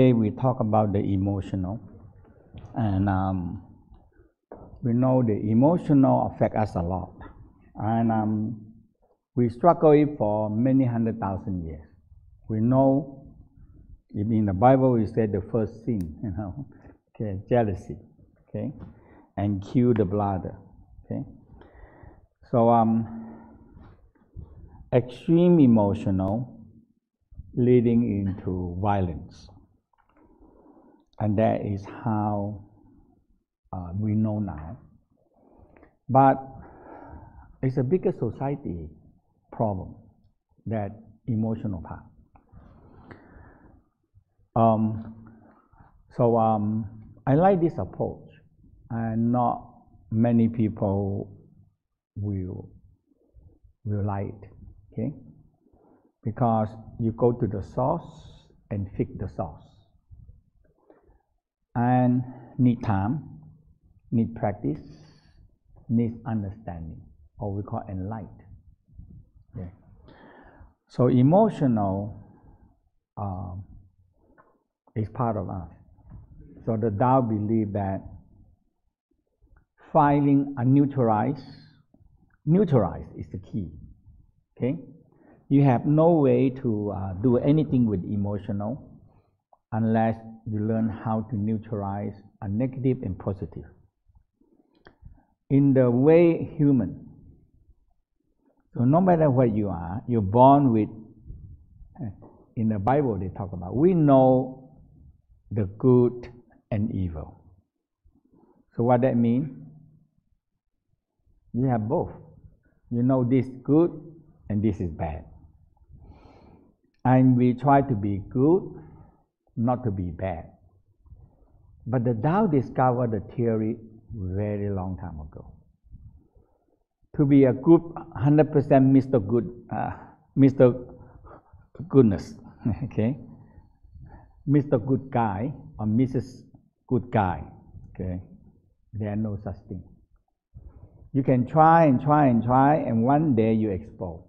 Today we talk about the emotional, and we know the emotional affect us a lot, and we struggle it for many 100,000 years. We know, in the Bible we said the first sin, okay, jealousy, okay, and kill the brother, okay. So extreme emotional leading into violence. And that is how we know now. But it's a bigger society problem, that emotional part. I like this approach, and not many people will like it, okay? Because you go to the source and fix the source. And need time, need practice, need understanding, or we call enlightenment. Okay. So emotional is part of us. So the Tao believe that finding a neutralize is the key. Okay, you have no way to do anything with emotional unless you learn how to neutralize a negative and positive. In the way human, so no matter what you are, you're born with, in the Bible they talk about, we know the good and evil. So what that means? You have both. You know this good and this is bad. And we try to be good, not to be bad. But the Tao discovered the theory very long time ago. To be a good, 100% Mr. Good, Mr. Goodness, okay? Mr. Good Guy or Mrs. Good Guy, okay? There are no such thing. You can try and try and try, and one day you explode.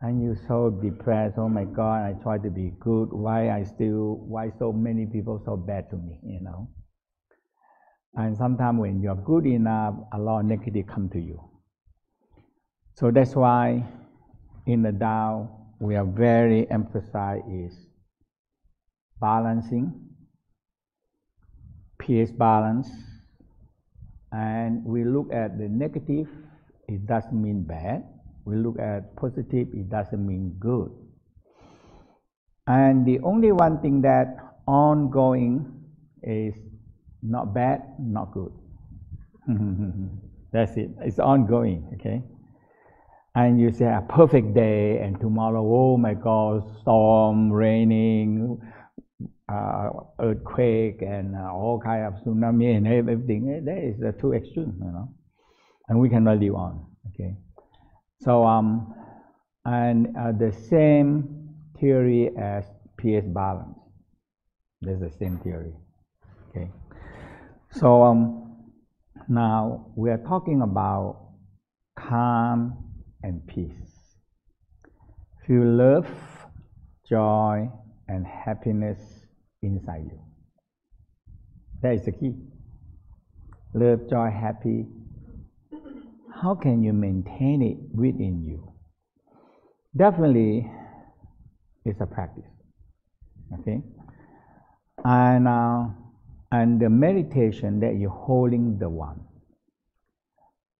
And you're so depressed, oh my God, I try to be good, why so many people so bad to me, you know? And sometimes when you're good enough, a lot of negative come to you. So that's why in the Tao, we are very emphasize is balancing, pH balance, and we look at the negative, it doesn't mean bad. We look at positive, it doesn't mean good. And the only one thing that ongoing is not bad, not good. That's it. It's ongoing, okay? And you say a perfect day, and tomorrow, oh my God, storm, raining, earthquake, and all kind of tsunami and everything. That is too extreme, you know. And we cannot live on, okay? So, the same theory as pH balance. There's the same theory, okay? So, now we are talking about calm and peace. Feel love, joy, and happiness inside you. That is the key. Love, joy, happy. How can you maintain it within you? Definitely, it's a practice, okay? And the meditation that you're holding the one.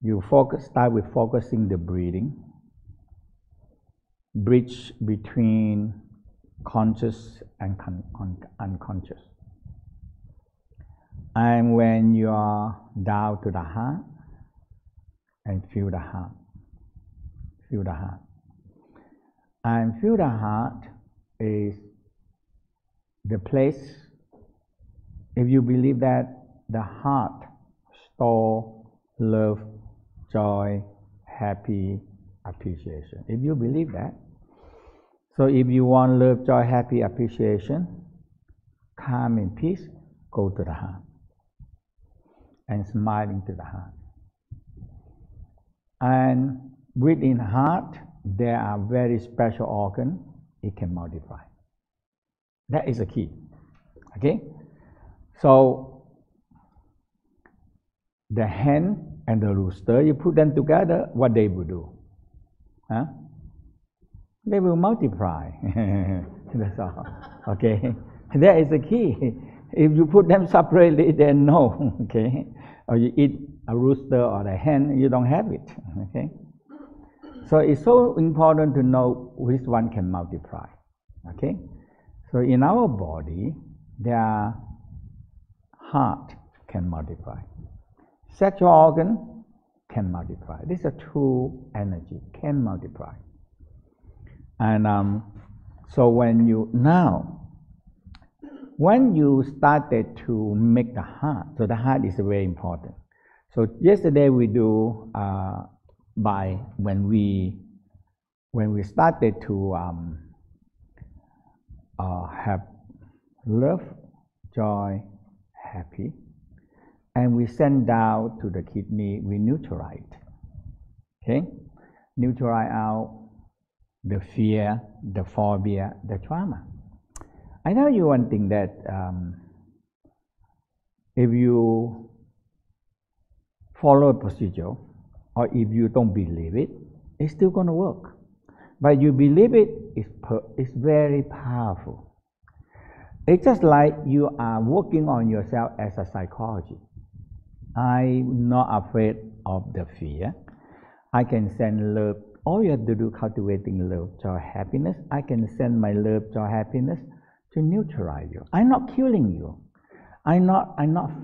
You start with focusing the breathing, bridge between conscious and unconscious. And when you are down to the heart, and feel the heart, feel the heart. And feel the heart is the place, if you believe that the heart stores love, joy, happy, appreciation. If you believe that, so if you want love, joy, happy, appreciation, calm and peace, go to the heart and smile into the heart. And within heart, there are very special organs, it can multiply. That is the key. Okay? So the hen and the rooster, you put them together, what they will do? Huh? They will multiply. That's all. Okay? That is the key. If you put them separately, then no. Okay? Or you eat a rooster or a hen, you don't have it. Okay? So it's so important to know which one can multiply. Okay? So in our body, their heart can multiply. Sexual organ can multiply. These are two energy, can multiply. And so when you started to make the heart, so the heart is very important. So yesterday we do when we started to have love, joy, happy, and we send down to the kidney, we neutralize. Okay, neutralize out the fear, the phobia, the trauma. I tell you one thing that if you follow a procedure, or if you don't believe it, it's still going to work. But you believe it, it's very powerful. It's just like you are working on yourself as a psychologist. I'm not afraid of the fear. I can send love. All you have to do, cultivating love, joy, happiness. I can send my love, joy, happiness to neutralize you. I'm not killing you. I'm not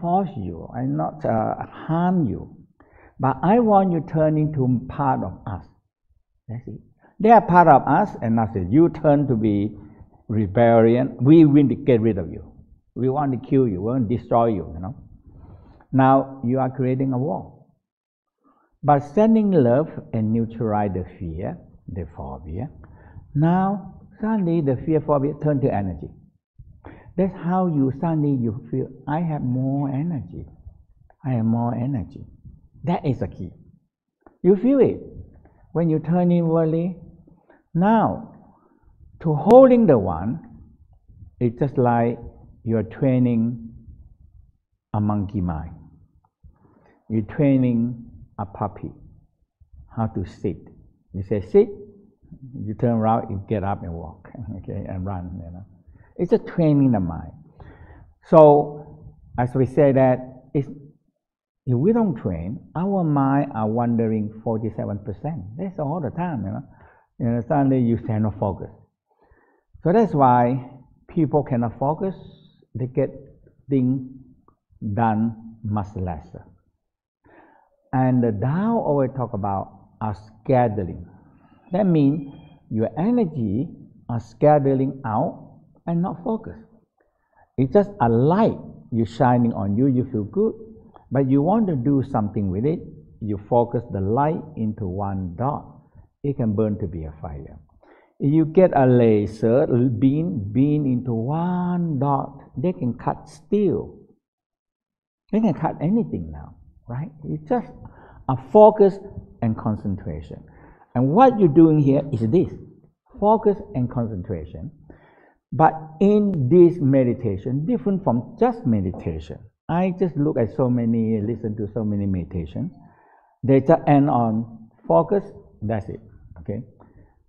force you. I'm not harm you. But I want you to turn into part of us. That's it. They are part of us, and I said, you turn to be rebellion. We will get rid of you. We want to kill you. We want to destroy you. You know. Now you are creating a war. But sending love and neutralize the fear, the phobia. Now suddenly the fear, phobia turn to energy. That's how you feel. I have more energy. I have more energy. That is the key. You feel it when you turn inwardly. Now, to holding the one, it's just like you're training a monkey mind. You're training a puppy how to sit. You say sit, you turn around, you get up and walk, okay, and run. You know, it's a training the mind. So, as we say that, if we don't train, our mind are wandering 47%. That's all the time, you know. And suddenly you cannot focus. So that's why people cannot focus. They get things done much lesser. And the Tao always talk about a scattering. That means your energy are scattering out and not focused. It's just a light you shining on you. You feel good, but you want to do something with it. You focus the light into one dot. It can burn to be a fire. If you get a laser beam into one dot, they can cut steel. They can cut anything now, right? It's just a focus and concentration. And what you're doing here is this, focus and concentration. But in this meditation, different from just meditation. I just look at listen to so many meditations. They just end on focus, that's it, okay?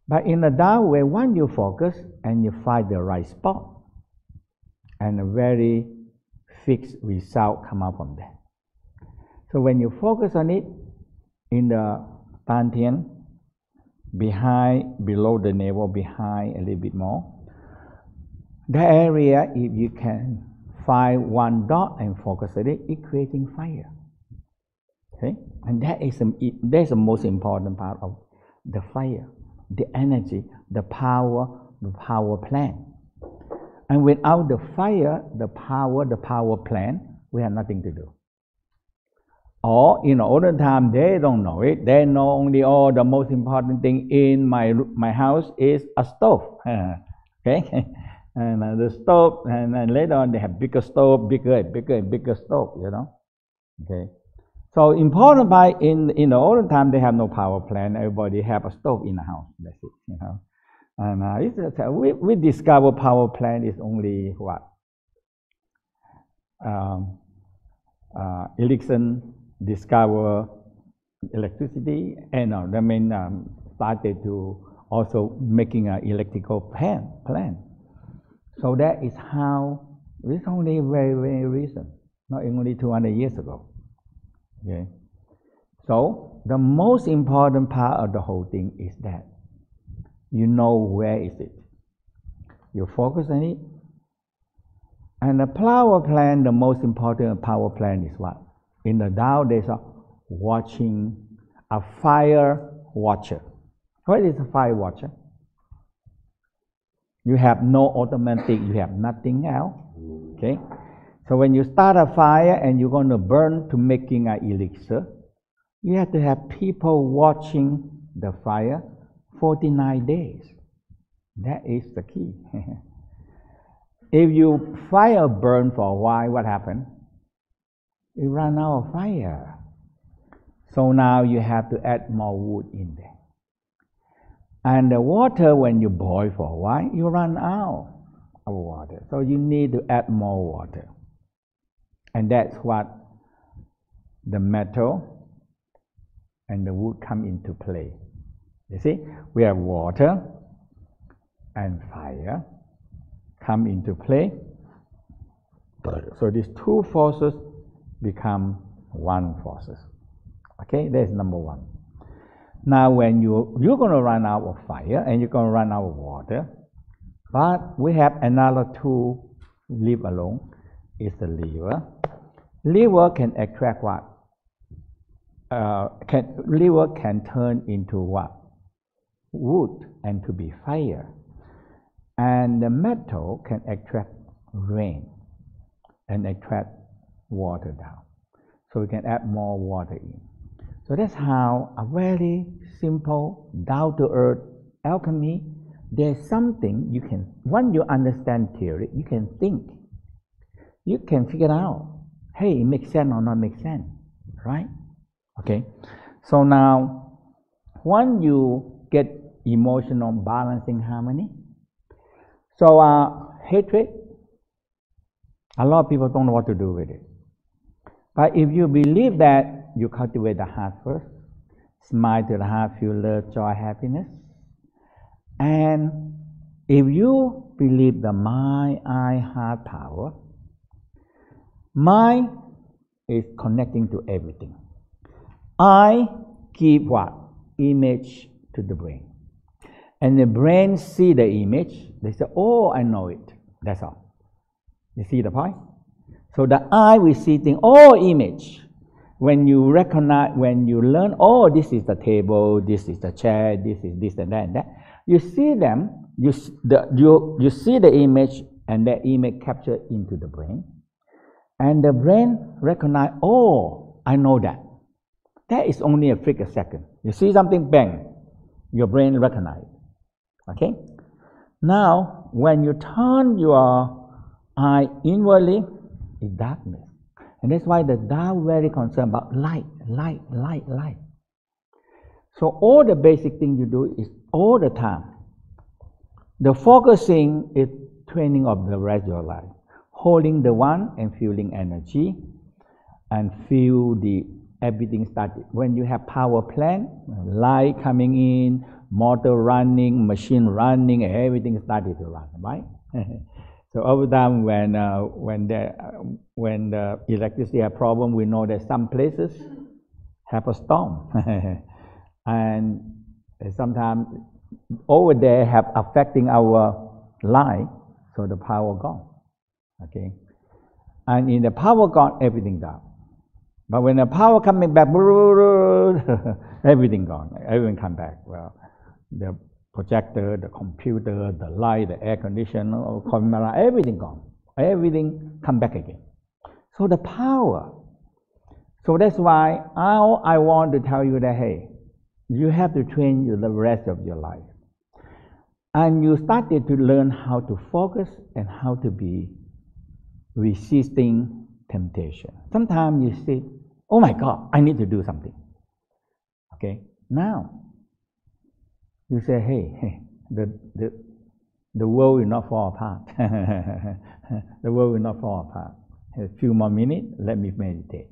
But in the Tao way, once you focus and you find the right spot, and a very fixed result come out from that. So when you focus on it, in the Dantian, below the navel, behind a little bit more, the area, if you can find one dot and focus on it, it's creating fire. Okay? And that's the most important part of the fire, the energy, the power plant. And without the fire, the power plant, we have nothing to do. Or in the olden time, they don't know it. They know only, the most important thing in my house is a stove. Okay? And the stove, and later on they have bigger stove, bigger stove, you know. Okay. So important by in the olden time they have no power plant. Everybody have a stove in the house. That's it, you know. And we discover power plant is only what? Ericsson discover electricity, and started to also making an electrical plant. So that is how, it's only very, very recent, not only 200 years ago. Okay. So the most important part of the whole thing is that you know where is it. You focus on it. And the power plant, the most important power plant is what? In the Tao, there's a watching, a fire watcher. What is a fire watcher? You have no automatic, you have nothing else. Okay? So when you start a fire and you're going to burn to making an elixir, you have to have people watching the fire 49 days. That is the key. If you fire burn for a while, what happens? You run out of fire. So now you have to add more wood in there. And the water, when you boil for a while, you run out of water. So you need to add more water. And that's what the metal and the wood come into play. You see, we have water and fire come into play. So these two forces become one forces. Okay, that's number one. Now when you're going to run out of fire and you're going to run out of water, but we have another tool, leave alone, is the lever. Lever can attract what? Lever can turn into what? Wood and to be fire. And the metal can attract rain and attract water down. So we can add more water in. So that's how a very simple, down-to-earth alchemy, there's something you can, once you understand theory, you can think. You can figure out, hey, it makes sense or not make sense, right? Okay. So now, once you get emotional balancing harmony, so hatred, a lot of people don't know what to do with it. But if you believe that, you cultivate the heart first, smile to the heart, feel love, joy, happiness. And if you believe the mind, eye, heart power, mind is connecting to everything. I give what? Image to the brain. And the brain see the image, they say, oh, I know it. That's all. You see the point? So the eye will see things, oh, image. When you recognize, when you learn, oh, this is the table, this is the chair, this is this and that, you see them, you see the image, and that image captured into the brain. And the brain recognize, oh, I know that. That is only a flick a second. You see something, bang, your brain recognize. Okay? Now, when you turn your eye inwardly, it's darkness. And that's why the Tao very concerned about light, light, light, light. So all the basic thing you do is all the time. The focusing is training of the rest of your life. Holding the one and feeling energy and feel the everything started. When you have power plant, light coming in, motor running, machine running, everything started to run, right? So over time, when the electricity have problem, we know that some places have a storm, and sometimes over there have affecting our life, so the power gone. Okay, and in the power gone, everything down. But when the power coming back, everything gone. Everything come back. Well, the projector, the computer, the light, the air conditioner, camera, everything gone. Everything come back again. So the power. So that's why I want to tell you that, hey, you have to train the rest of your life. And you started to learn how to focus and how to be resisting temptation. Sometimes you say, oh my God, I need to do something. Okay, now you say, hey, the world will not fall apart. The world will not fall apart. A few more minutes, let me meditate.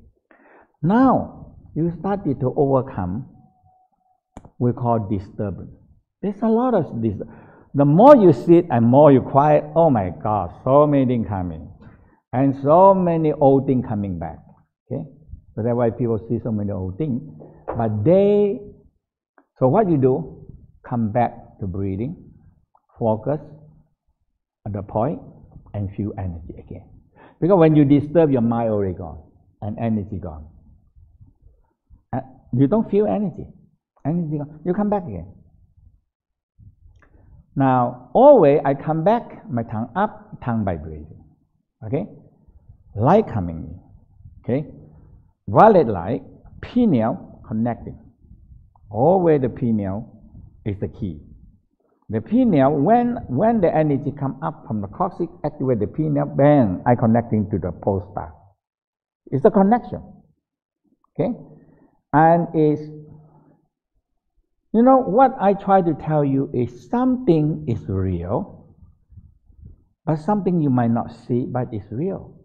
Now, you started to overcome, we call disturbance. There's a lot of this. The more you sit and more you quiet, oh my God, so many things coming. And so many old things coming back. Okay? So that's why people see so many old things. But so what you do, come back to breathing, focus at the point, and feel energy again. Because when you disturb, your mind already gone, and energy gone. You don't feel energy. Energy gone. You come back again. Now, always I come back, my tongue up, tongue by breathing. Okay? Light coming in. Okay? Violet light, pineal connecting. Always the pineal is the key. The pineal, when the energy come up from the coccyx, activate the pineal, bang, I connecting to the pole star. It's a connection. Okay? And it's, you know, what I try to tell you is something is real, but something you might not see, but it's real.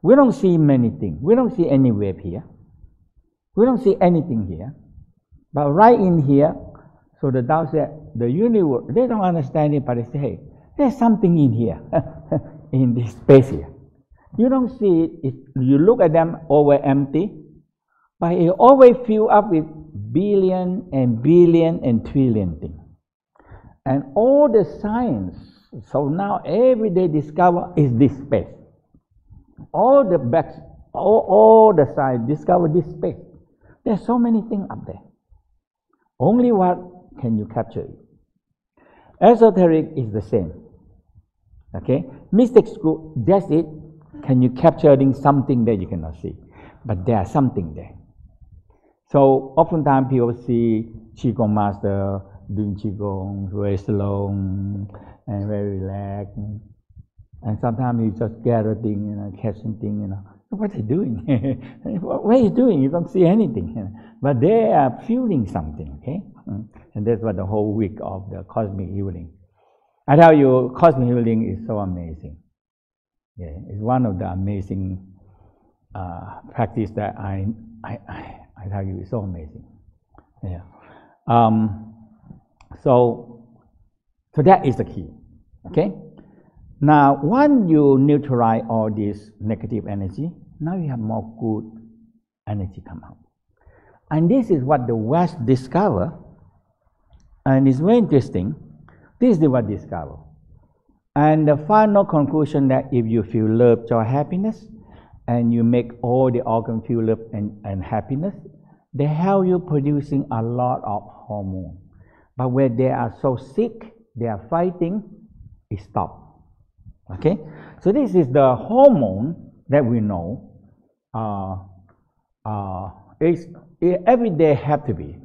We don't see many things. We don't see any wave here. We don't see anything here. But right in here, so the Tao said, the universe, they don't understand it, but they say, hey, there's something in here, in this space here. You don't see it. If you look at them over empty, but it always fill up with billion and billion and trillion things. And all the science, so now every day discover is this space. All the science discover this space. There's so many things up there. Only what can you capture it? Esoteric is the same. Okay? Mystic school, that's it. Can you capturing something that you cannot see? But there's something there. So oftentimes people see Qigong master doing Qigong very slow and very relaxed. And sometimes you just gather things, catching things, What are you doing? What are you doing? You don't see anything. But they are feeling something, okay? And that's what the whole week of the cosmic healing. I tell you, cosmic healing is so amazing. Yeah, it's one of the amazing practice that I tell you, it's so amazing. Yeah. So that is the key. Okay. Now, once you neutralize all this negative energy, now you have more good energy come out. And this is what the West discover, and it's very interesting. This is what discover. And the final conclusion that if you feel love, joy, happiness, and you make all the organs feel love and happiness, they help you producing a lot of hormone. But when they are so sick, they are fighting, it stops. Okay? So this is the hormone that we know. Every day have to be.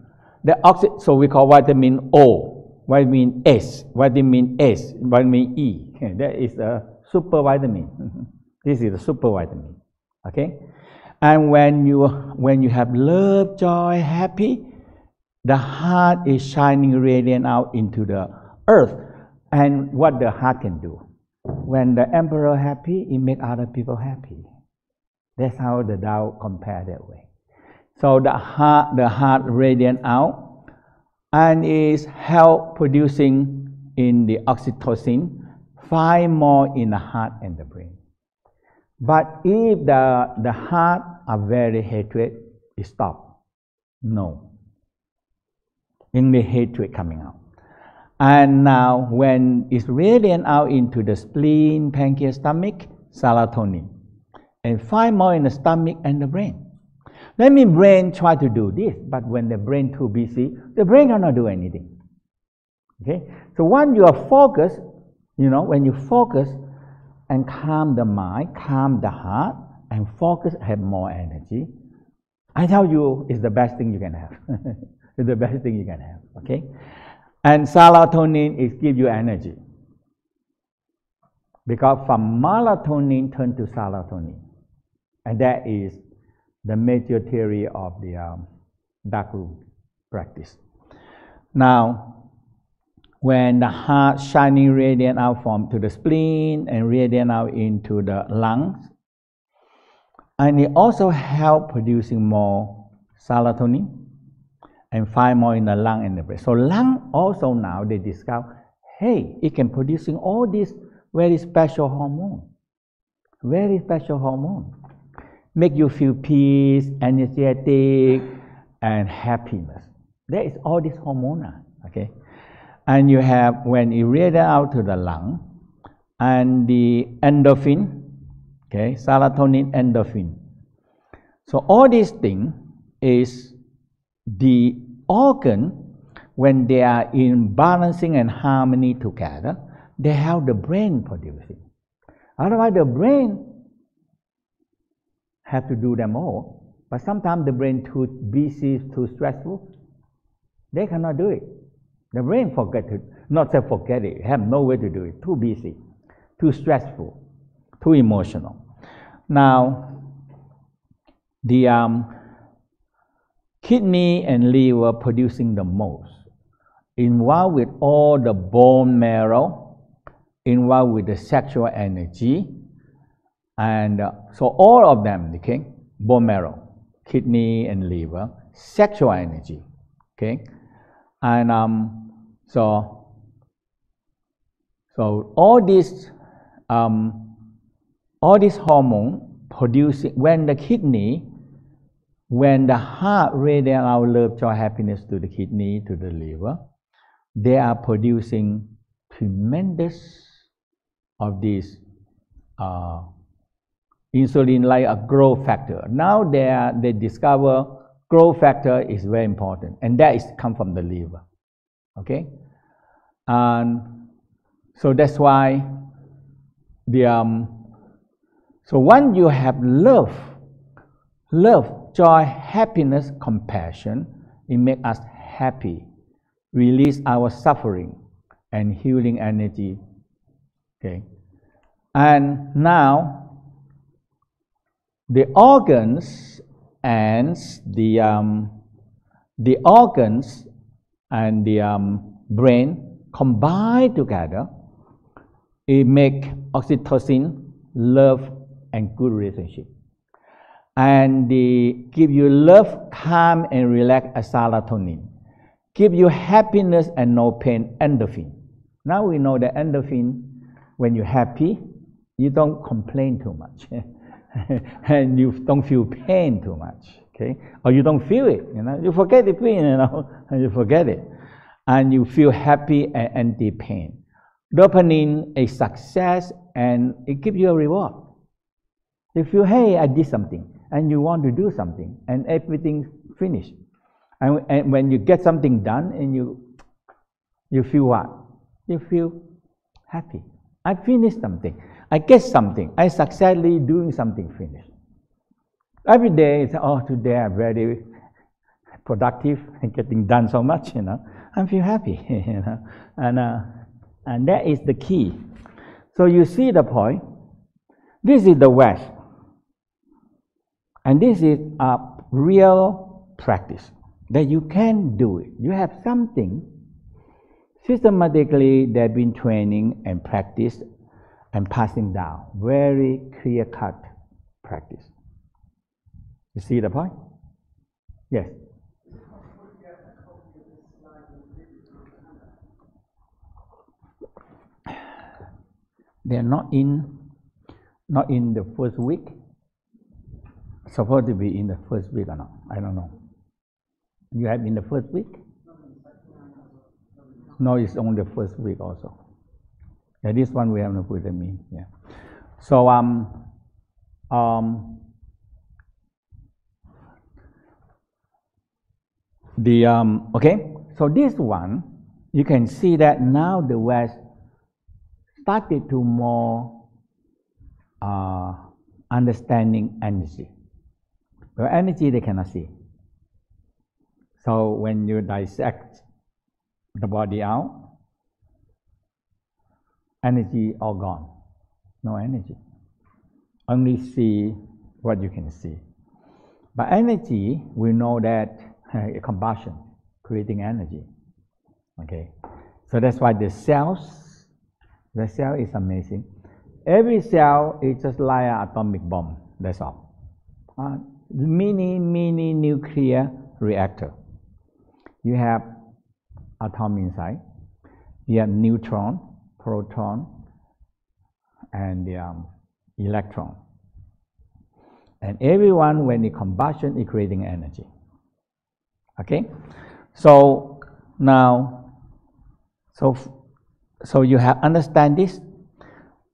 So we call vitamin O, vitamin S, vitamin S, vitamin E. Okay, that is a super vitamin. This is a super vitamin. Okay? And when you have love, joy, happy, the heart is shining radiant out into the earth. And what the heart can do. When the emperor happy, it makes other people happy. That's how the Tao compare that way. So the heart radiant out and is help producing in the oxytocin, 5 more in the heart and the brain. But if the heart are very hatred, it stop. No. Only hatred coming out. And now when it's radiant out into the spleen, pancreas, stomach, serotonin. And 5 more in the stomach and the brain. That means brain try to do this, but when the brain too busy, the brain cannot do anything. Okay? So when you are focused, when you focus and calm the mind, calm the heart, and focus, have more energy, I tell you, it's the best thing you can have. It's the best thing you can have. Okay? And serotonin is give you energy. Because from melatonin turn to serotonin. And that is the major theory of the dark room practice. Now, when the heart shining radiant out from to the spleen and radiant out into the lungs. And it also helps producing more serotonin and find more in the lung and the brain. So lung also now they discover, hey, it can producing all these very special hormone. Very special hormone. Make you feel peace, energetic, and happiness. There is all this hormone, okay? And you have, when it radiates out to the lung, and the endorphin, okay, serotonin, endorphin. So all these things is the organ, when they are in balancing and harmony together, they help the brain producing. Otherwise, the brain have to do them all, but sometimes the brain too busy, too stressful, they cannot do it. The brain forget it, not say forget it, have no way to do it, too busy, too stressful, too emotional. Now, the kidney and liver producing the most, involved with all the bone marrow, involved with the sexual energy, and so all of them, okay, bone marrow, kidney and liver, sexual energy, okay, and so all these hormone producing, when the kidney, when the heart radiate out love, joy, happiness to the kidney, to the liver, they are producing tremendous of these insulin like a growth factor. Now they discover growth factor is very important, and that is come from the liver. Okay, and so that's why the so when you have love, joy, happiness, compassion, it makes us happy, release our suffering and healing energy. Okay, and now the organs and the organs and the brain combine together, it make oxytocin, love, and good relationship. And they give you love, calm, and relax, serotonin. Give you happiness and no pain, endorphin. Now we know that endorphin, when you're happy, you don't complain too much. And you don't feel pain too much, okay? Or you don't feel it, you forget the pain, and you forget it. And you feel happy and anti-pain. Dopamine is success, and it gives you a reward. You feel, hey, I did something, and you want to do something, and everything finished. And when you get something done, and you feel what? You feel happy. I finished something. I get something. I successfully doing something finished. Every day, it's, oh, today I'm very productive and getting done so much, I feel happy, and that is the key. So you see the point. This is the West, and this is a real practice that you can do it. You have something systematically they've been training and practice and passing down. Very clear-cut practice. You see the point? Yes. They're not in the first week. Supposed to be in the first week or not? I don't know. You have in the first week? No, it's only the first week also. Yeah, this one we have to put them in. Yeah. So okay. So this one, you can see that now the West started to more understanding energy. Well, energy they cannot see. So when you dissect the body out, energy all gone. No energy. Only see what you can see. But energy, we know that combustion, creating energy. Okay. So that's why the cell is amazing. Every cell is just like an atomic bomb, that's all. Mini nuclear reactor. You have atom inside, you have neutron, proton, and the electron. And everyone, when the combustion, is creating energy. Okay? So now, so you have understand this.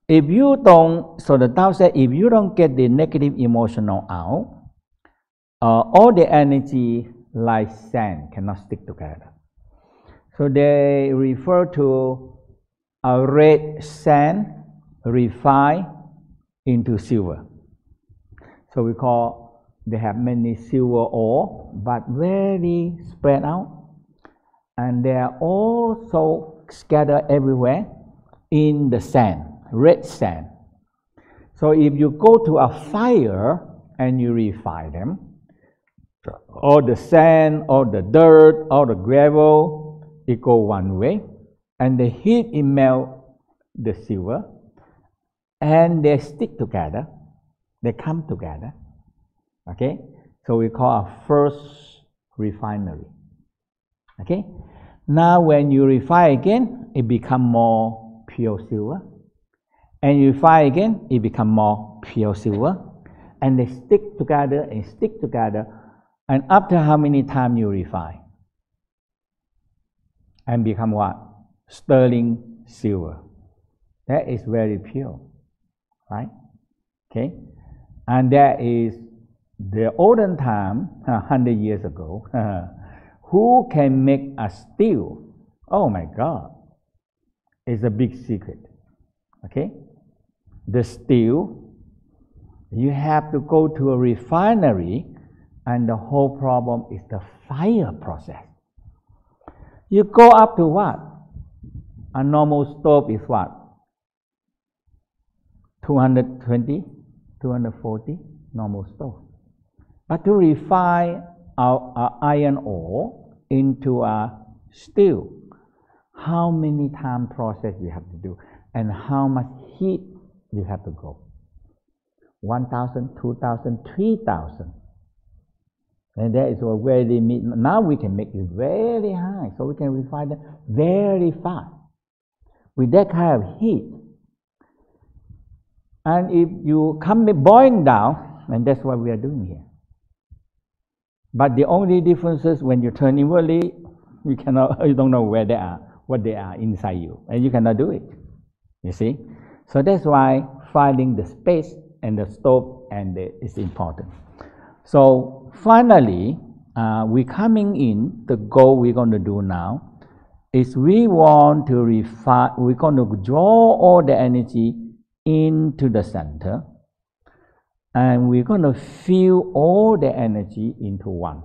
If you don't, so the Tao said, if you don't get the negative emotional out, all the energy like sand cannot stick together. So they refer to a red sand refined into silver. So we call, they have many silver ore, but very spread out. And they are also scattered everywhere in the sand, red sand. So if you go to a fire and you refine them, all the sand, all the dirt, all the gravel, it go one way, and the heat, it melt the silver, and they stick together, they come together. Okay, so we call a first refinery. Okay, now when you refine again, it become more pure silver, and you refine again, it become more pure silver, and they stick together and stick together. And after how many times you refine? And become what? Sterling silver. That is very pure, right? Okay, and that is the olden time, 100 years ago. Who can make a steel? Oh my God, it's a big secret. Okay, the steel, you have to go to a refinery. And the whole problem is the fire process. You go up to what? A normal stove is what? 220, 240 normal stove. But to refine our iron ore into a steel, how many times process you have to do? And how much heat you have to go? 1,000, 2,000, 3,000. And that is what very now we can make it very high, so we can refine it very fast with that kind of heat. And if you come boiling down, and that's what we are doing here. But the only difference is when you turn inwardly, you don't know where they are, what they are inside you, and you cannot do it. You see, so that's why finding the space and the stove is important. So finally, we're coming in, the goal we're going to do now is we want to refine, we're going to draw all the energy into the center, and we're going to feel all the energy into one.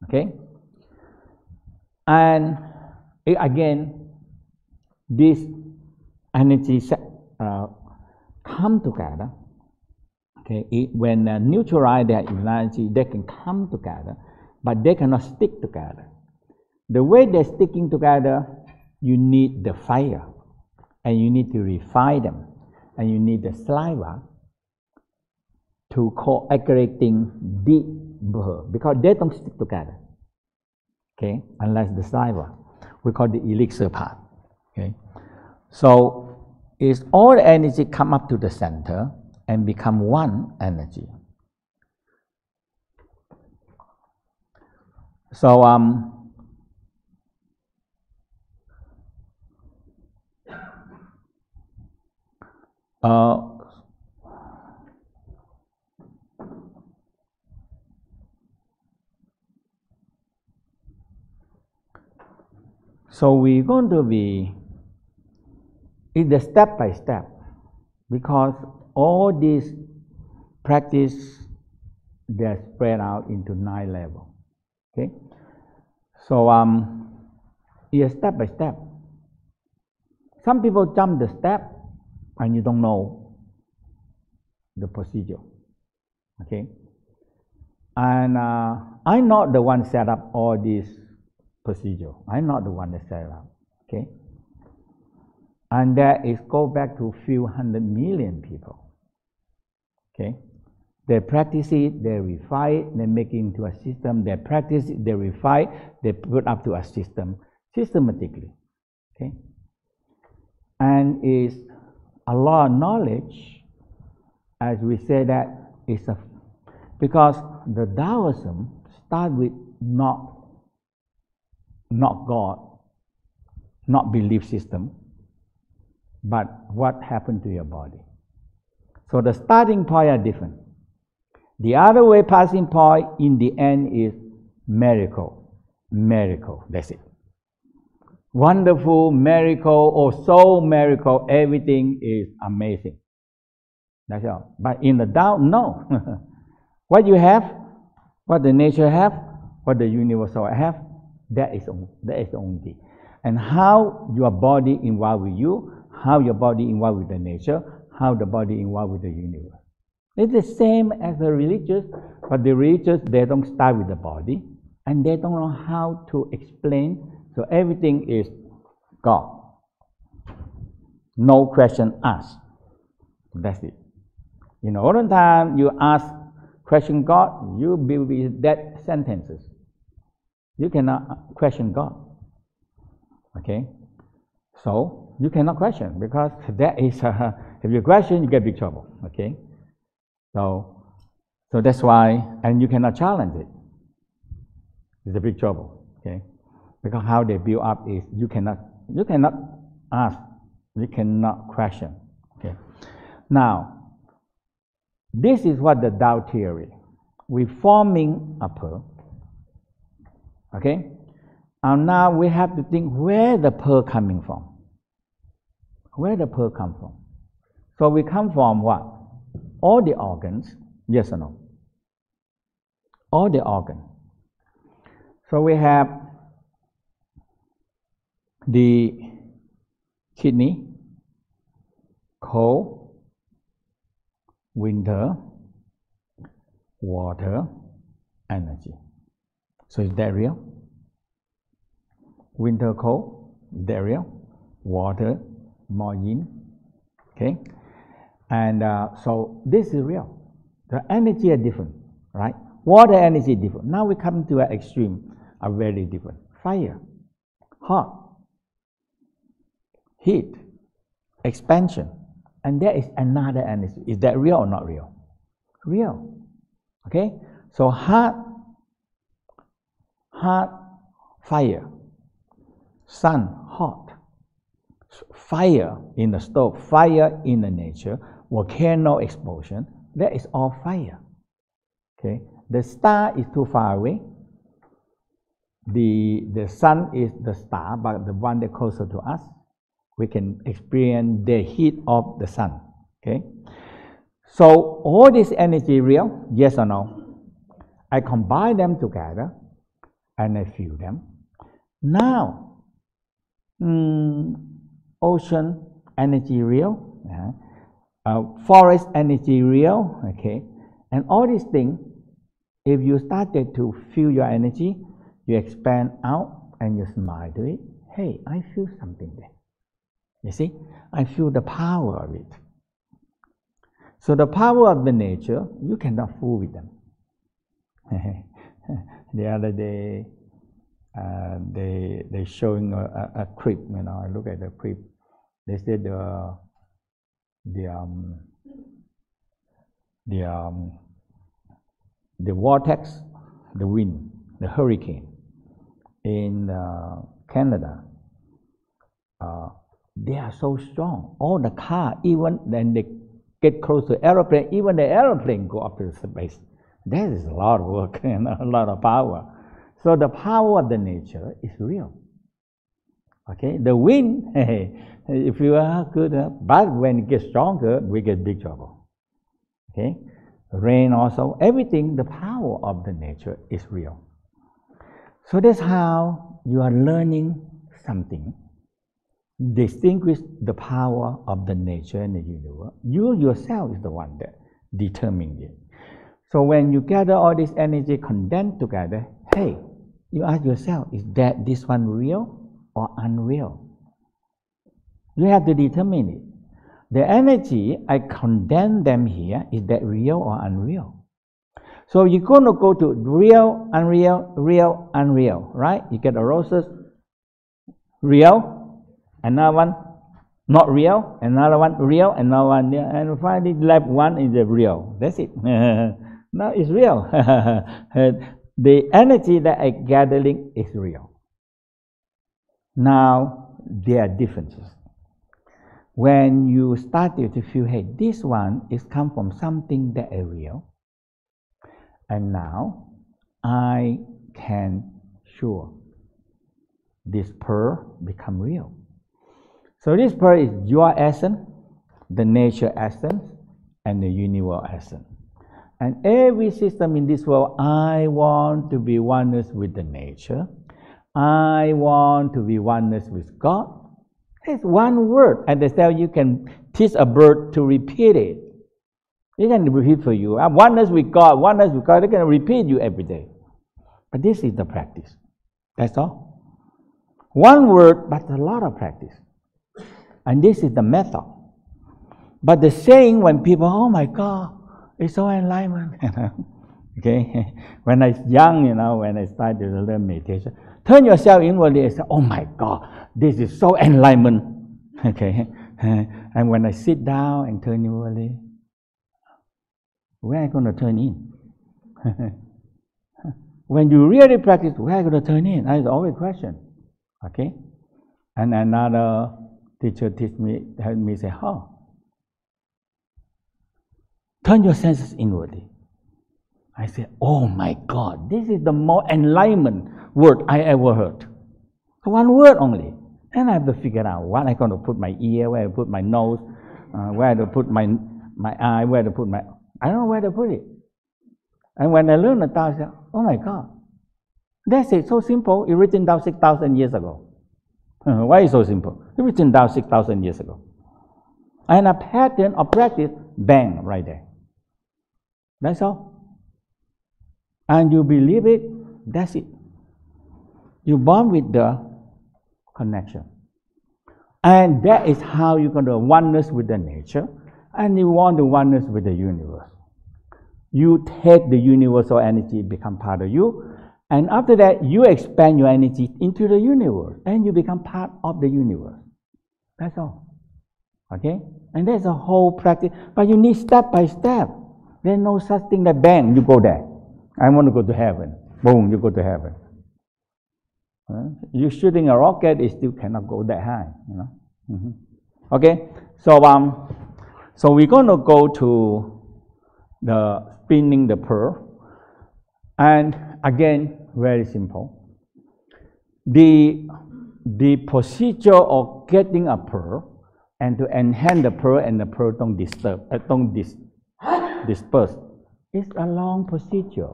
Okay? And again, this energy come together. Okay, when neutralize their energy, they can come together, but they cannot stick together. The way they're sticking together, you need the fire, and you need to refine them, and you need the saliva to coagulating deep, because they don't stick together. Okay, unless the saliva, we call the elixir part. Okay, so it's all the energy come up to the center and become one energy. So so we're going to be in the step by step, because all these practice, they're spread out into 9 levels. Okay, so yeah, step by step. Some people jump the step and you don't know the procedure. Okay, and I'm not the one set up all this procedure. I'm not the one that set it up. okay? And that is go back to a few 100 million people, okay? They practice it, they refine it, they make it into a system, they practice it, they refine, they put up to a system, systematically, okay? And it's a lot of knowledge, as we say that, is a, because the Taoism start with not God, not belief system, but what happened to your body. So the starting point are different. The other way passing point in the end is miracle. Miracle, that's it. Wonderful miracle or soul miracle, everything is amazing. That's all. But in the Tao, no. What you have, what the nature have, what the universal have, that is the only thing. And how your body involved with you, how your body involved with the nature, how the body involved with the universe. It's the same as the religious, but the religious, they don't start with the body, and they don't know how to explain, so everything is God. No question asked. That's it. In olden time, you ask question God, you will be dead sentences. You cannot question God. Okay? So, you cannot question, because that is, if you question, you get big trouble. Okay? So that's why, and you cannot challenge it. It's a big trouble, okay? Because how they build up is you cannot ask, you cannot question, okay? Now, this is what the Tao theory. We're forming a pearl, okay? And now we have to think where the pearl coming from. Where the pearl come from? So we come from what? All the organs, yes or no? All the organs. So we have the kidney, cold, winter, water, energy. So is that real? Winter, cold, is that real? Water, more yin, okay? And so this is real. The energy are different, right? Water energy is different. Now we come to an extreme, are very different. Fire, hot, heat, expansion, and there is another energy. Is that real or not real? Real. Okay? So hot, fire, sun, hot, fire in the stove, fire in the nature, volcano explosion, that is all fire. Okay? The star is too far away. The sun is the star, but the one that closer to us, we can experience the heat of the sun. Okay? So all this energy real? Yes or no? I combine them together and I feel them. Now, ocean energy real, forest energy real, okay, and all these things, if you started to feel your energy, you expand out and you smile to it. Hey, I feel something there. You see, I feel the power of it. So the power of the nature, you cannot fool with them. The other day, they showing a clip. I look at the clip. They said the vortex, the wind, the hurricane in Canada, they are so strong. All the car, even when they get close to aeroplane, even the aeroplane go up to space. That is a lot of work and a lot of power. So the power of the nature is real. Okay, the wind, if you are good, but when it gets stronger, we get big trouble. Okay, rain also, everything, the power of the nature is real. So that's how you are learning something. Distinguish the power of the nature and the universe. You yourself is the one that determines it. So when you gather all this energy condensed together, hey, you ask yourself, is that this one real or unreal? You have to determine it. The energy, I condemn them here, is that real or unreal? So you're going to go to real, unreal, real, unreal, right? You get a roses, real, another one not real, another one real, another one, and finally left one is the real. That's it. Now it's real. The energy that I'm gathering is real. Now there are differences. When you started to feel, hey, this one is come from something that is real, and now I can sure this pearl become real. So this pearl is your essence, the nature essence, and the universal essence. And every system in this world, I want to be oneness with the nature. I want to be oneness with God. It's one word. And they tell you can teach a bird to repeat it. They can repeat for you. Oneness with God, oneness with God. They can repeat you every day. But this is the practice. That's all. One word, but a lot of practice. And this is the method. But the saying when people, oh my God, it's so enlightenment. Okay? When I was young, when I started to learn meditation, turn yourself inwardly and say, oh my God, this is so enlightenment. Okay? And when I sit down and turn inwardly, where am I going to turn in? When you really practice, where am I going to turn in? That's always a question. Okay? And another teacher helped me say, oh, turn your senses inwardly. I said, oh my God, this is the most enlightenment word I ever heard. One word only. And I have to figure out what I'm going to put my ear, where to put my nose, where to put my eye, where to put my... I don't know where to put it. And when I learned the Tao, I said, oh my God, that's it, so simple. It's written down 6,000 years ago. Why is it so simple? It's written down 6,000 years ago. And a pattern of practice, bang, right there. That's all. And you believe it, that's it. You're born with the connection. And that is how you're going to oneness with the nature, and you want to oneness with the universe. You take the universal energy, become part of you, and after that, you expand your energy into the universe, and you become part of the universe. That's all. Okay? And that's a whole practice. But you need step by step. There's no such thing that bang, you go there. I want to go to heaven. Boom, you go to heaven. You're shooting a rocket, it still cannot go that high. Okay? So we're going to go to the spinning the pearl. And again, very simple. The procedure of getting a pearl and to enhance the pearl and the pearl don't disperse. It's a long procedure.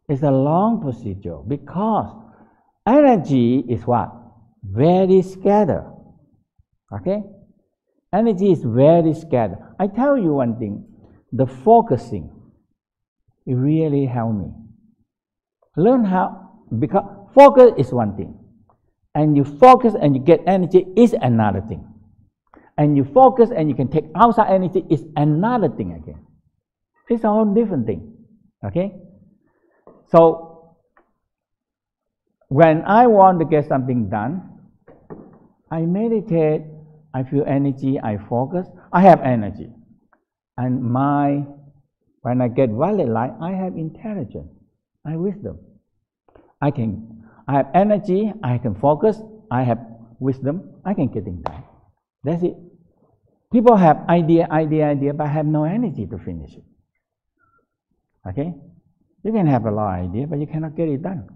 It's a long procedure because energy is what? Very scattered. Okay? Energy is very scattered. I tell you one thing, the focusing, it really helped me. Learn how, because focus is one thing. And you focus and you get energy is another thing. And you focus and you can take outside energy is another thing again. It's a whole different thing. Okay? So, when I want to get something done, I meditate, I feel energy, I focus, I have energy. And when I get violet light, I have intelligence, I have wisdom. I have energy, I can focus, I have wisdom, I can get things done. That's it. People have idea, but have no energy to finish it. Okay? You can have a lot of idea, but you cannot get it done.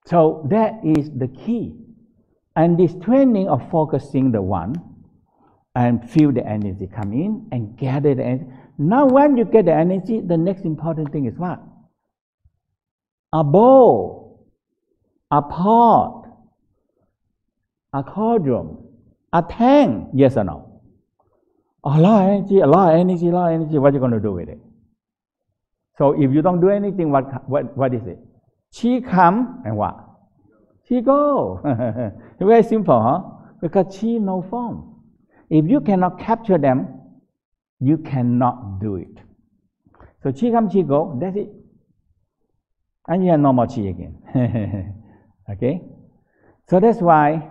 So that is the key. And this training of focusing the one and feel the energy come in and gather the energy. Now when you get the energy, the next important thing is what? A bowl, a pot, a cauldron, a tank, yes or no? A lot of energy, what are you going to do with it? So if you don't do anything, what is it? Chi come and what? She go. Very simple, huh? Because chi no form. If you cannot capture them, you cannot do it. So chi come, chi go, that's it. And you have no more chi again. Okay? So that's why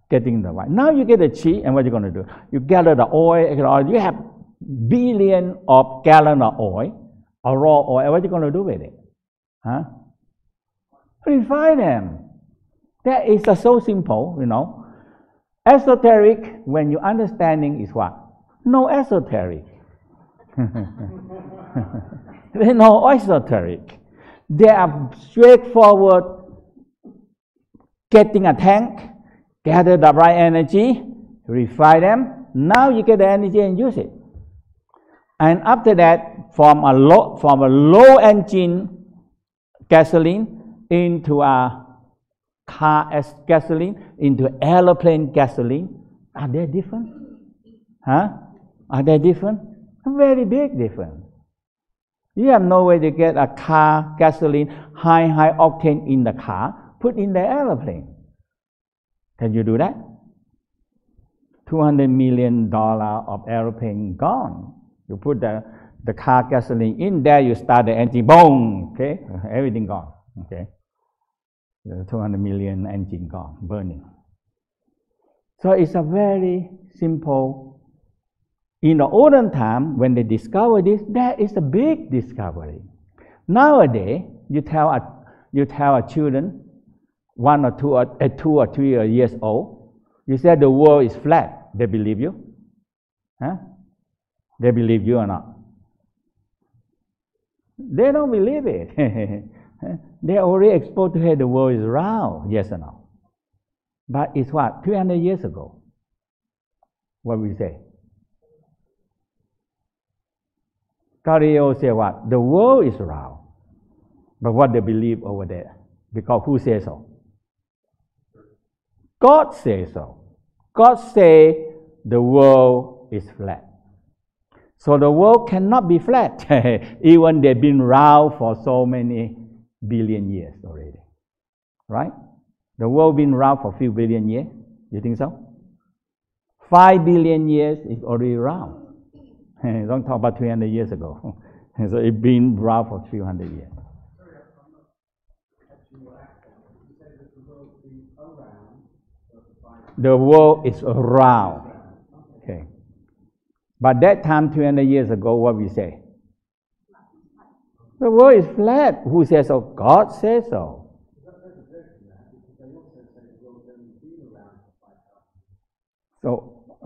getting the wine. Now you get the chi, and what you're going to do? You gather the oil, you have billion of gallon of oil, or raw oil. What are you going to do with it? Huh? Refine them. That is so simple, you know. Esoteric, when you understanding is what? No esoteric. There's no esoteric. They are straightforward, getting a tank, gather the right energy, refine them. Now you get the energy and use it. And after that, from a low engine gasoline into a car as gasoline, into airplane gasoline. Are they different? Huh? Are they different? Very big difference. You have no way to get a car gasoline, high octane in the car, put in the airplane. Can you do that? $200 million of airplane gone. You put the car gasoline in there, you start the engine, boom, okay? Everything gone, okay? The 200 million engine gone, burning. So it's a very simple. In the olden time, when they discovered this, that is a big discovery. Nowadays, you tell a children, 1 or 2 or 3 years old, you say the world is flat. They believe you? Huh? They believe you or not? They don't believe it. They already exposed to hear the world is round, yes or no? But it's what? 300 years ago. What we say? Galileo said what? The world is round. But what they believe over there? Because who says so? God says so. God says the world is flat. So the world cannot be flat, even they've been round for so many billion years already. Right? The world been round for a few billion years. You think so? 5 billion years is already round. Don't talk about 300 years ago. So it's been round for 300 years. The world is round. Okay. But that time, 300 years ago, what we say? The world is flat. Who says so? God says so.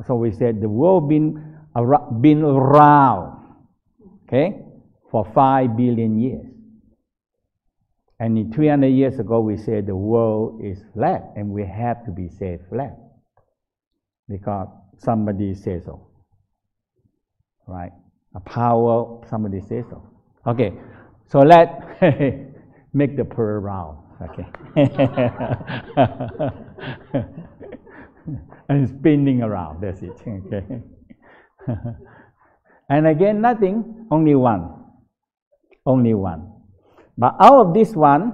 So we said the world been round, okay, for 5 billion years. And in 300 years ago, we said the world is flat, and we have to be said flat because somebody says so, right? A power, somebody says so. Okay, so let's make the pearl round, okay? And spinning around, that's it, okay? And again, nothing, only one. But out of this one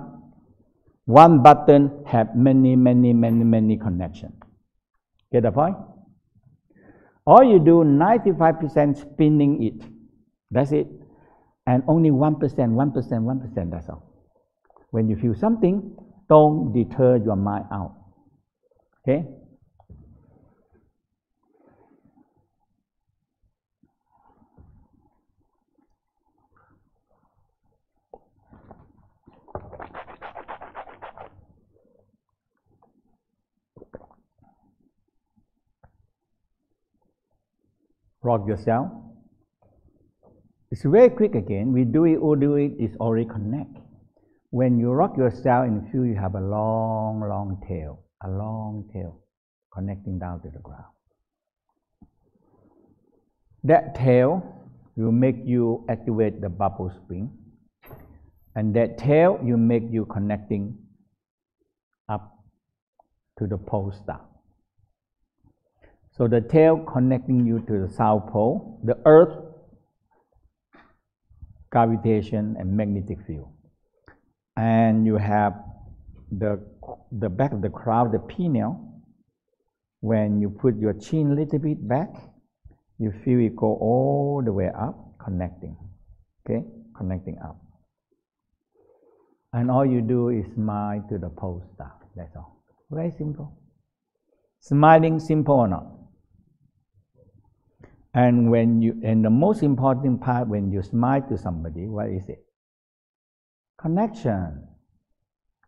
button have many connections. Get the point? All you do, 95% spinning it. That's it. And only 1%, that's all. When you feel something, don't deter your mind out. Okay? Rock yourself. It's very quick again. We do it, it's already connect. When you rock yourself and feel you have a long tail, connecting down to the ground. That tail will make you activate the bubble spring, and that tail will make you connecting up to the pole star. So the tail connecting you to the South Pole, the Earth, gravitation and magnetic field. And you have the back of the crown, the pineal. When you put your chin a little bit back, you feel it go all the way up, connecting. Okay, connecting up. And all you do is smile to the pole star. That's all. Very simple. Smiling, simple or not? And the most important part, when you smile to somebody, what is it? Connection.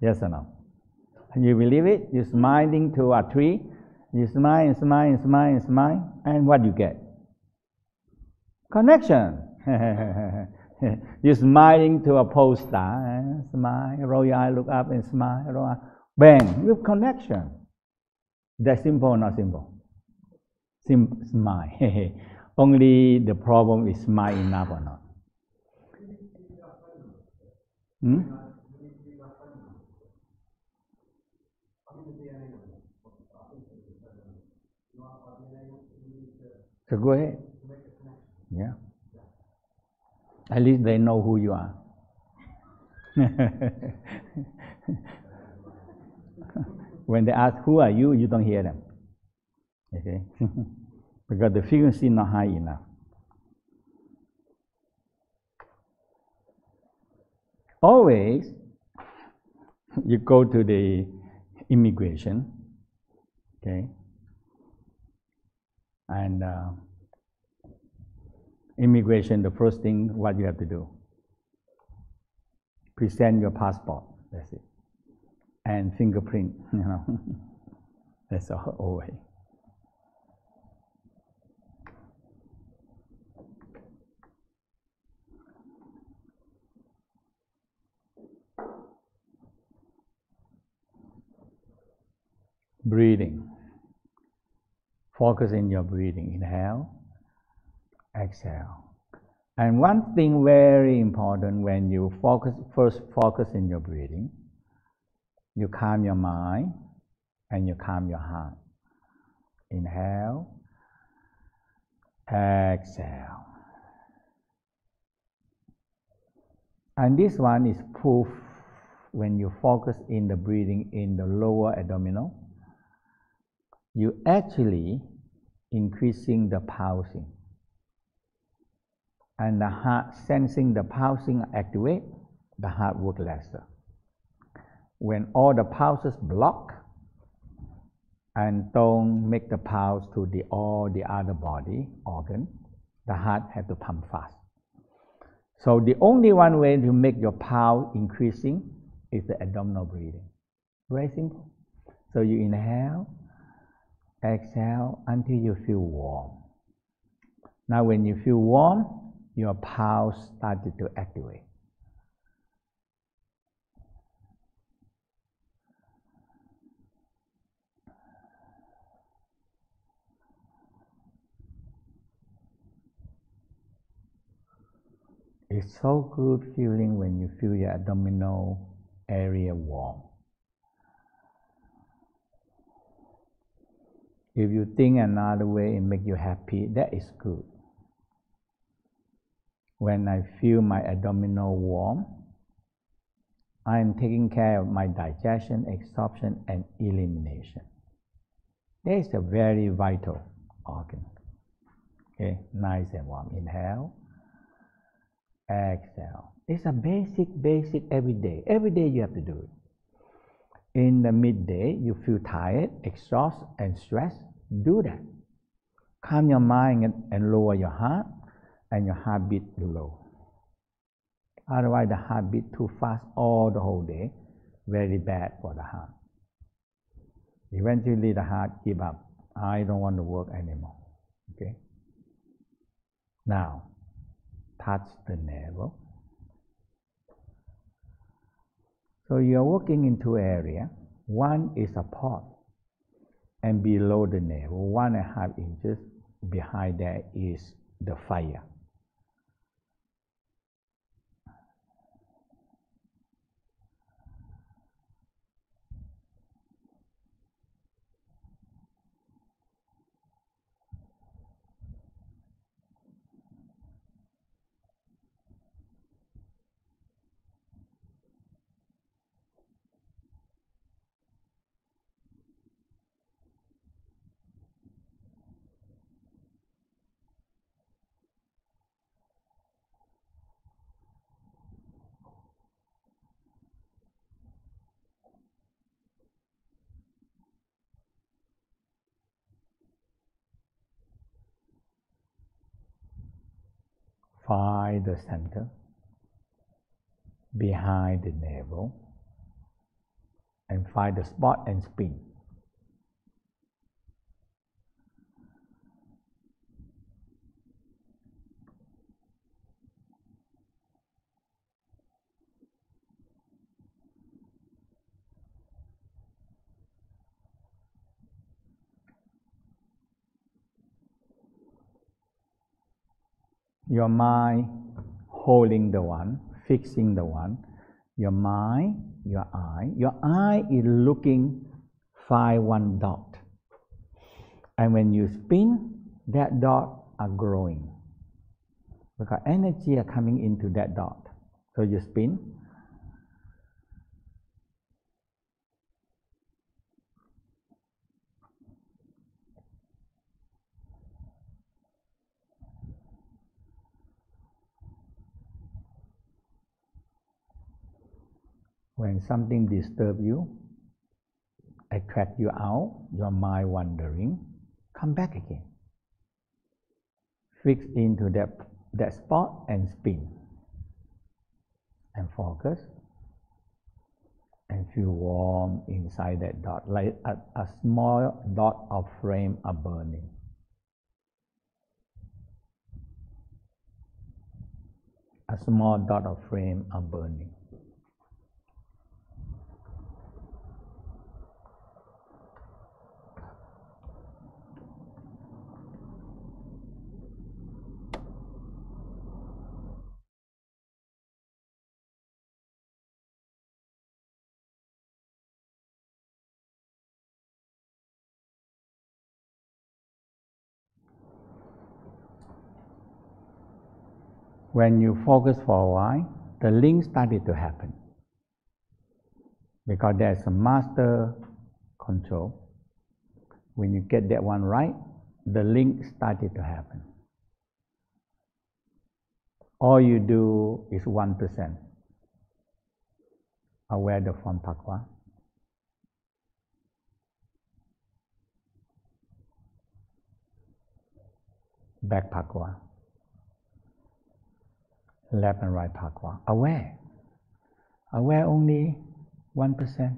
Yes or no? And you believe it? You're smiling to a tree. You smile and smile and smile and smile, and what do you get? Connection. You're smiling to a pole star, smile, roll your eye, look up and smile, roll eye. Bang, you have connection. That's simple or not simple? Smile. Only the problem is smile enough or not. So go ahead. Yeah. At least they know who you are. When they ask, who are you, you don't hear them. Okay? Because the frequency is not high enough. Always, you go to the immigration, okay? And immigration, the first thing, what you have to do? Present your passport, that's it. And fingerprint, That's all always. Breathing. Focus in your breathing. Inhale, exhale. And one thing very important when you first focus in your breathing, you calm your mind and you calm your heart. Inhale, exhale. And this one is proof when you focus in the breathing in the lower abdominal, you actually increasing the pulsing. And the heart sensing the pulsing activate, the heart work lesser. When all the pulses block and don't make the pulse to all the other body organ, the heart has to pump fast. So the only one way to make your pulse increasing is the abdominal breathing. Very simple. So you inhale, exhale until you feel warm. Now when you feel warm, your pulse started to activate. It's so good feeling when you feel your abdominal area warm. If you think another way and make you happy, that is good. When I feel my abdominal warm, I am taking care of my digestion, absorption, and elimination. That is a very vital organ. Okay, nice and warm. Inhale, exhale. It's a basic every day. Every day you have to do it. In the midday, you feel tired, exhausted, and stressed. Do that. Calm your mind and lower your heart, and your heartbeat low. Otherwise, the heartbeat too fast all the whole day, very bad for the heart. Eventually, the heart give up. I don't want to work anymore. Okay. Now, touch the navel. So you are working in two areas. One is a pot, and below the navel, 1.5 inches behind that is the fire. Find the center behind the navel and find the spot and spin. Your mind holding the one, fixing the one. Your mind, your eye is looking, find one dot. And when you spin, that dot are growing. Because energy are coming into that dot. So you spin. When something disturbs you, attract you out, your mind wandering, come back again. Fix into that spot and spin. And focus. And feel warm inside that dot, like a small dot of flame are burning. A small dot of flame are burning. When you focus for a while, the link started to happen. Because there's a master control. When you get that one right, the link started to happen. All you do is 1%. Aware the front Pakua. Back Pakua. Left and right Pakua. Aware. Aware only 1%.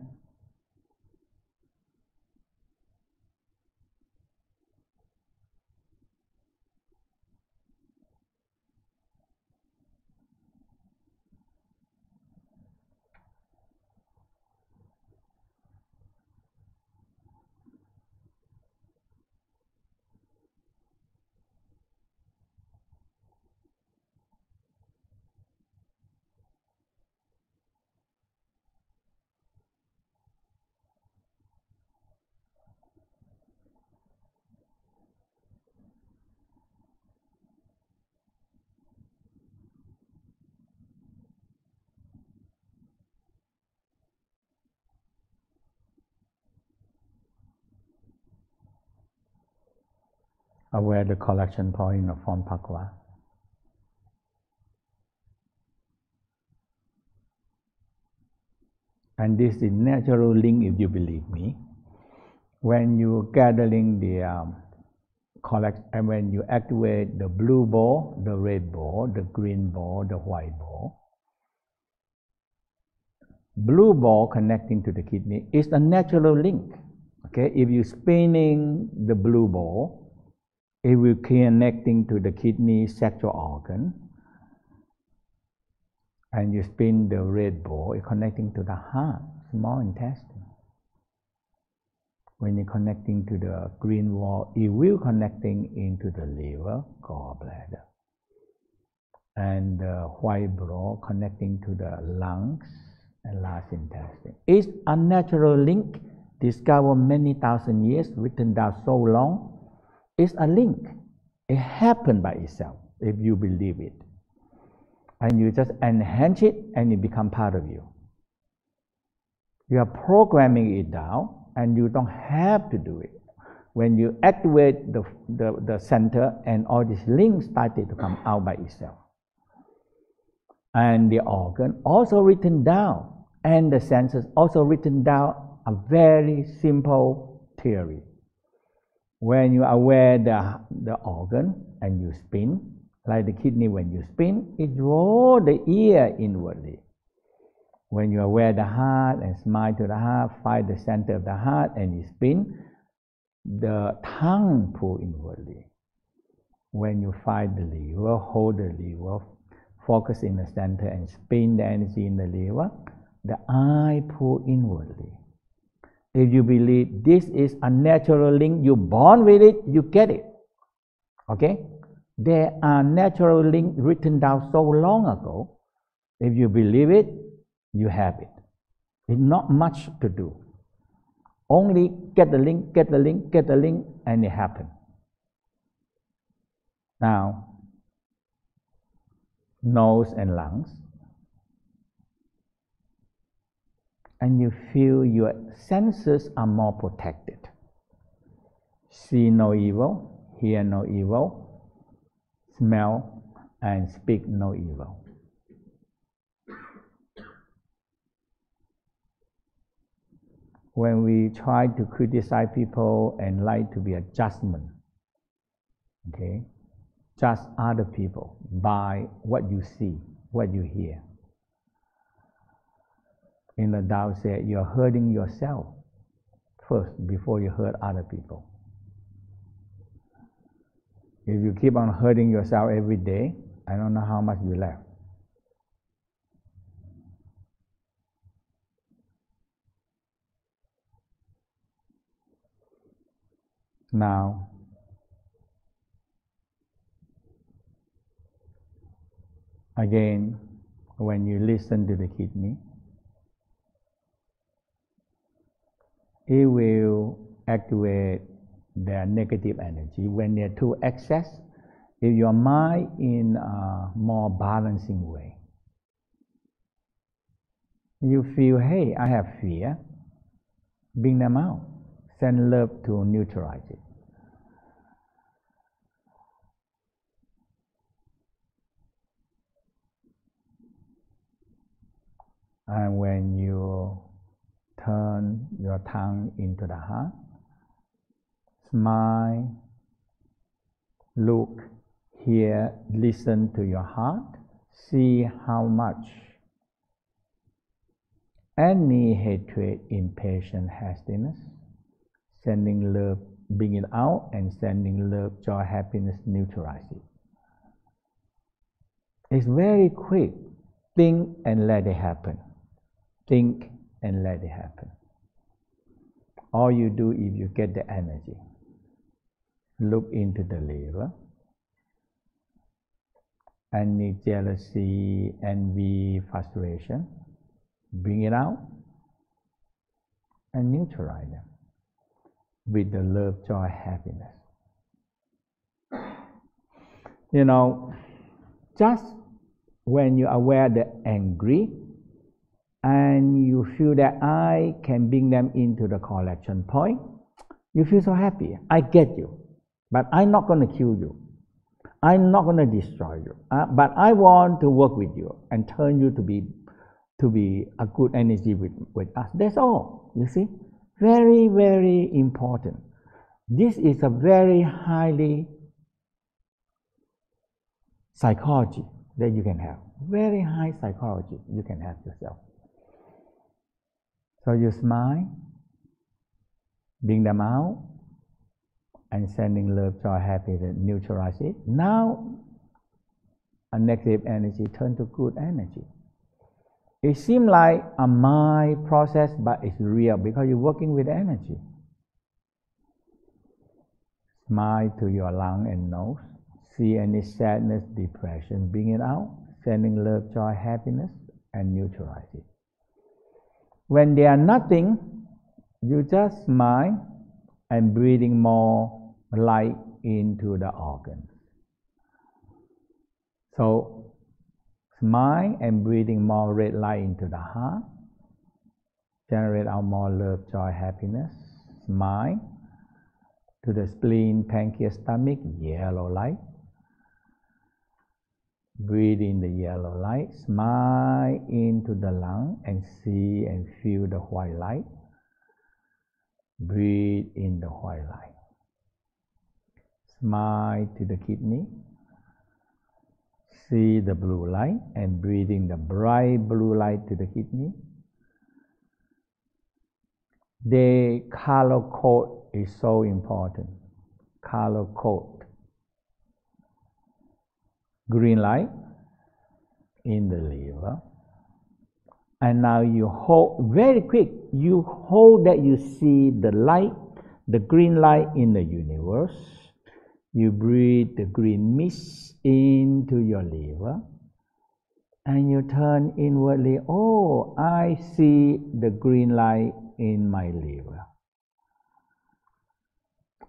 Aware the collection point of form Pakua. And this is natural link if you believe me. When you gathering the collect, and when you activate the blue ball, the red ball, the green ball, the white ball, blue ball connecting to the kidney is a natural link. Okay, if you spinning the blue ball, it will connecting to the kidney sexual organ, and you spin the red ball, it's connecting to the heart, small intestine. When you're connecting to the green ball, it will connecting into the liver, gallbladder, and the white ball connecting to the lungs and large intestine. It's a natural link discovered many thousand years, written down so long. It's a link. It happened by itself if you believe it. And you just enhance it and it becomes part of you. You are programming it down and you don't have to do it. When you activate the center and all these links started to come out by itself. And the organ also written down and the senses also written down a very simple theory. When you are aware the organ and you spin, Like the kidney, when you spin, it rolls the ear inwardly. When you aware the heart and smile to the heart, find the center of the heart and you spin, the tongue pull inwardly. When you find the liver, hold the liver, focus in the center and spin the energy in the liver, the eye pull inwardly. If you believe this is a natural link, you're born with it, you get it. Okay? There are natural links written down so long ago. If you believe it, you have it. It's not much to do. Only get the link, get the link, get the link, and it happens. Now, nose and lungs. And you feel your senses are more protected. See no evil, hear no evil, smell and speak no evil. When we try to criticize people and like to be a judgment, okay, judge other people by what you see, what you hear. In the Tao said, you're hurting yourself first before you hurt other people. If you keep on hurting yourself every day, I don't know how much you left. Now, again, when you listen to the kidney, it will activate their negative energy. When they're too excess, if your mind in a more balancing way, you feel, hey, I have fear, bring them out. Send love to neutralize it. And when you turn your tongue into the heart, smile, look, hear, listen to your heart, see how much any hatred, impatience, hastiness, sending love, bring it out, and sending love, joy, happiness, neutralize it. It's very quick. Think and let it happen. Think and let it happen. All you do if you get the energy, look into the liver, any jealousy, envy, frustration, bring it out and neutralize them with the love, joy, happiness. You know, just when you're aware that angry and you feel that I can bring them into the collection point, you feel so happy. I get you, but I'm not going to kill you. I'm not going to destroy you. But I want to work with you and turn you to be a good energy with us. That's all, you see. Very, very important. This is a very highly psychology that you can have. Very high psychology you can have yourself. So you smile, bring them out, and sending love, joy, happiness, neutralize it. Now, a negative energy turns to good energy. It seems like a mind process, but it's real because you're working with energy. Smile to your lung and nose. See any sadness, depression, bring it out, sending love, joy, happiness, and neutralize it. When they are nothing, you just smile and breathing more light into the organs. So, smile and breathing more red light into the heart. Generate out more love, joy, happiness. Smile to the spleen, pancreas, stomach, yellow light. Breathe in the yellow light. Smile into the lung and see and feel the white light. Breathe in the white light. Smile to the kidney. See the blue light and breathing the bright blue light to the kidney. The color code is so important. Color code. Green light in the liver. And now you hold very quick. You hold that you see the light, the green light in the universe. You breathe the green mist into your liver. And you turn inwardly. Oh, I see the green light in my liver.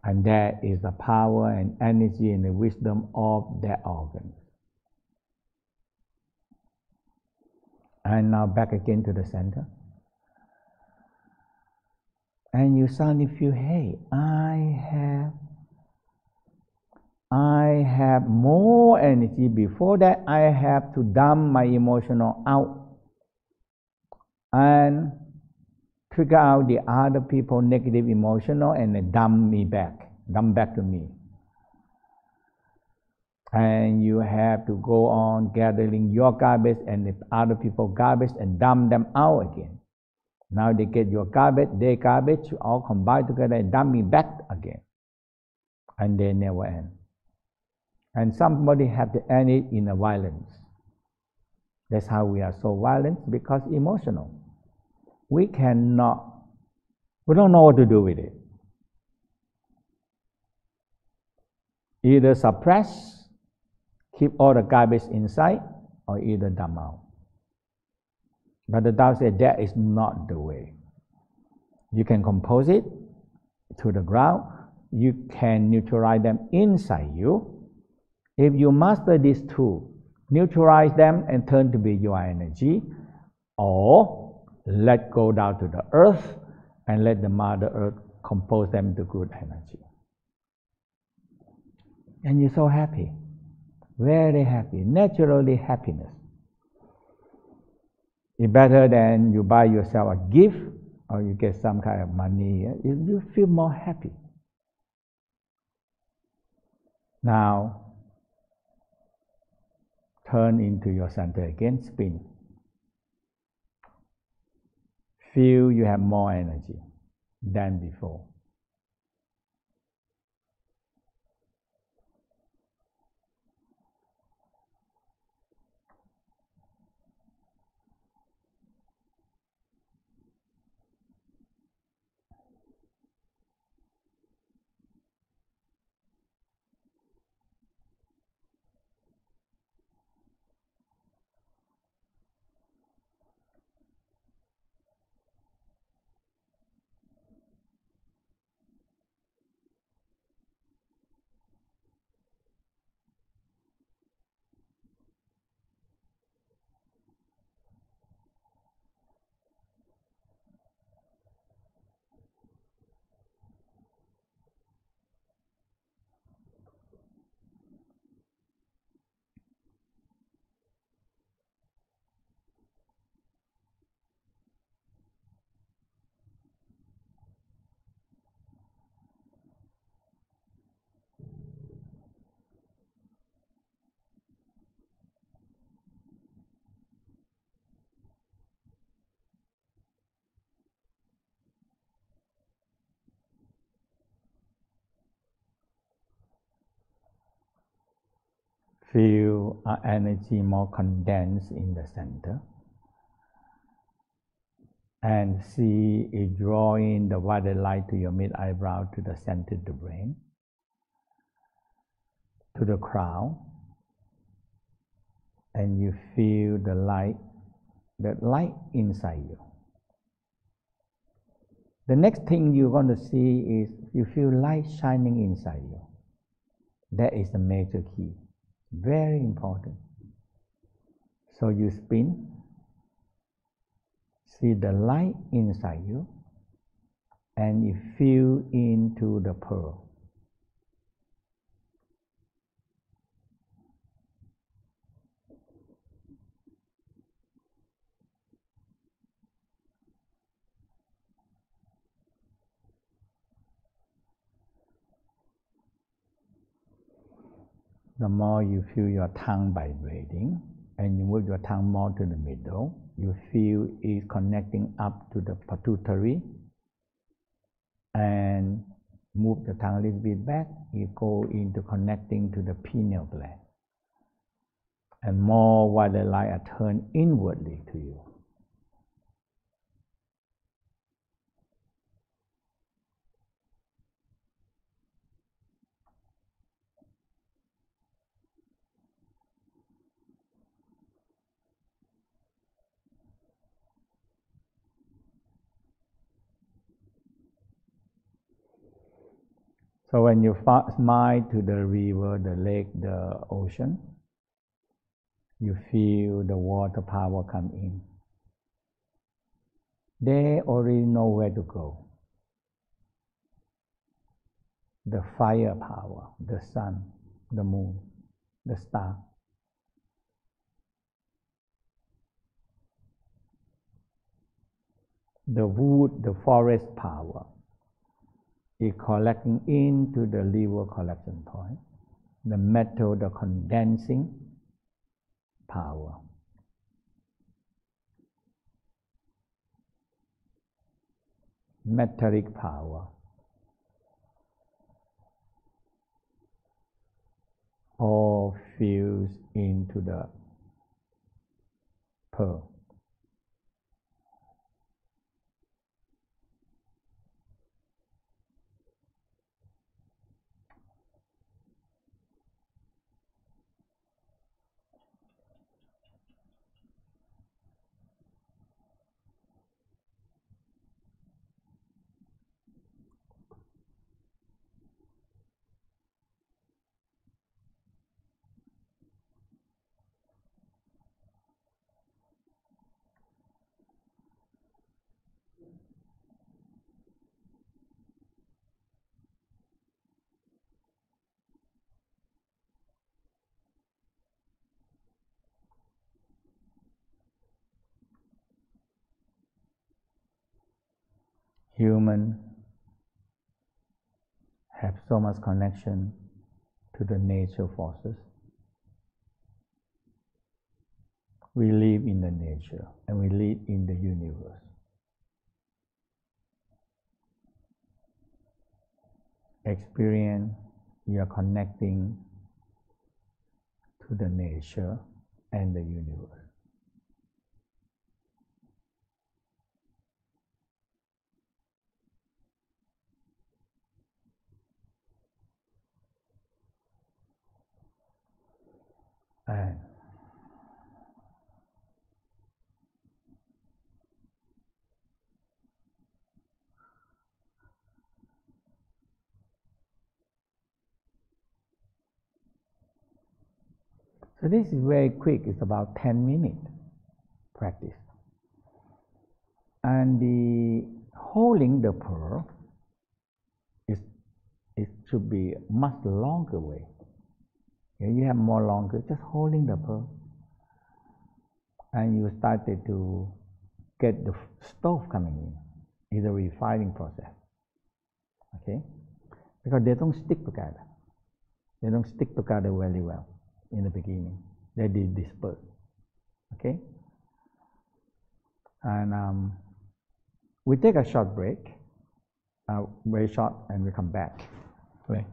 And that is the power and energy and the wisdom of that organ. And now back again to the center. And you suddenly feel, hey, I have more energy. Before that, I have to dump my emotional out and trigger out the other people negative emotional and then dump back to me. And you have to go on gathering your garbage and the other people's garbage and dump them out again. Now they get your garbage, their garbage, all combined together and dump me back again. And they never end. And somebody have to end it in a violence. That's how we are so violent, because emotional. We don't know what to do with it. Either suppress, keep all the garbage inside, or either dump out. But the Tao said that is not the way. You can compose it to the ground. You can neutralize them inside you. If you master these two, neutralize them and turn to be your energy, or let go down to the earth and let the Mother Earth compose them to good energy. And you're so happy, very happy, naturally happiness. It's better than you buy yourself a gift or you get some kind of money. You feel more happy. Now, turn into your center again, spin. Feel you have more energy than before. Feel our energy more condensed in the center. And see it drawing the violet light to your mid-eyebrow, to the center of the brain, to the crown. And you feel the light inside you. The next thing you're going to see is you feel light shining inside you. That is the major key. Very important. So you spin, see the light inside you, and you feel into the pearl. the more you feel your tongue vibrating, and you move your tongue more to the middle, you feel it connecting up to the pituitary, and move the tongue a little bit back, you go into connecting to the pineal gland. And more violet light are turned inwardly to you. So when you smile to the river, the lake, the ocean, you feel the water power come in. They already know where to go. The fire power, the sun, the moon, the star. The wood, the forest power is collecting into the river collection point. The metal, the condensing power. Metallic power. All fuse into the pearl. Humans have so much connection to the nature forces. We live in the nature and we live in the universe. Experience, you are connecting to the nature and the universe. And so this is very quick, it's about 10 minutes practice. And the holding the pearl, it should be much longer way. You have more longer, just holding the pearl. And you started to get the stove coming in. It's a refining process. Okay? Because they don't stick together. They don't stick together very well in the beginning. They disperse. Okay? And we take a short break, very short, and we come back. Okay?